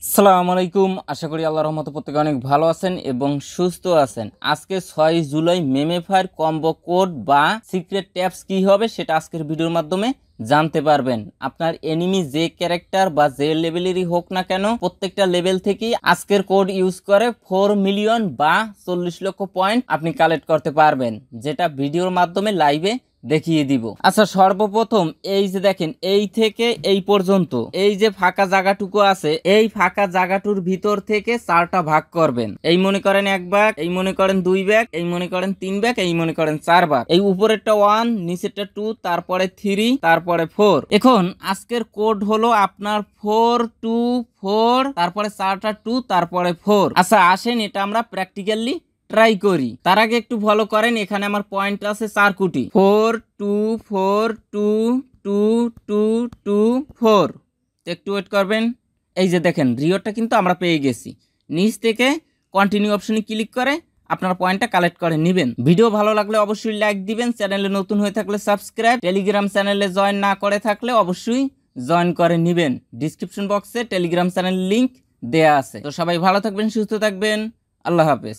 আসসালামু আলাইকুম। আশা করি আল্লাহর রহমতে প্রত্যেকে অনেক ভালো আছেন এবং সুস্থ আছেন। আজকে 6 জুলাই মেমেফায়ার কম্বো কোড বা সিক্রেট ট্যাবস কি হবে সেটা আজকের ভিডিওর মাধ্যমে জানতে পারবেন। আপনার এনিমি যে ক্যারেক্টার বা যে লেভেলেরই হোক না কেন, প্রত্যেকটা লেভেল থেকেই আজকের কোড ইউজ করে 4 মিলিয়ন বা 40 লক্ষ পয়েন্ট আপনি কালেক্ট করতে পারবেন, যেটা ভিডিওর মাধ্যমে লাইভে দেখিয়ে দিব। আচ্ছা, সর্বপ্রথম এই যে দেখেন, এই থেকে এই পর্যন্ত এই যে ফাঁকা জায়গাটুকু আছে, এই ফাঁকা জায়গাটুর ভিতর থেকে 4টা ভাগ করবেন। এই মনে করেন 1 ভাগ, এই মনে করেন 2 ভাগ, এই মনে করেন 3 ভাগ, এই মনে করেন 4 ভাগ। এই উপরেরটা 1, নিচেরটা 2, তারপরে 3, তারপরে 4। এখন আজকের কোড হলো আপনার 424, তারপরে 4টা 2, তারপরে 4। আচ্ছা আসেন এটা আমরা প্র্যাকটিক্যালি ট্রাই করি। তার আগে একটু ফলো করেন, এখানে আমার পয়েন্ট আছে 4 কোটি। 424222224। একটু ওয়েট করবেন। এই যে দেখেন রিওয়ার্ডটা কিন্তু আমরা পেয়ে গেছি। নিচ থেকে কন্টিনিউ অপশনে ক্লিক করে আপনার পয়েন্টটা কালেক্ট করে নেবেন। ভিডিও ভালো লাগলে অবশ্যই লাইক দিবেন, চ্যানেলে নতুন হয়ে থাকলে সাবস্ক্রাইব, টেলিগ্রাম চ্যানেলে জয়েন না করে থাকলে অবশ্যই জয়েন করে নেবেন। ডিসক্রিপশন বক্সে টেলিগ্রাম চ্যানেলের লিংক দেয়া আছে। তো সবাই ভালো থাকবেন, সুস্থ থাকবেন। আল্লাহ হাফেজ।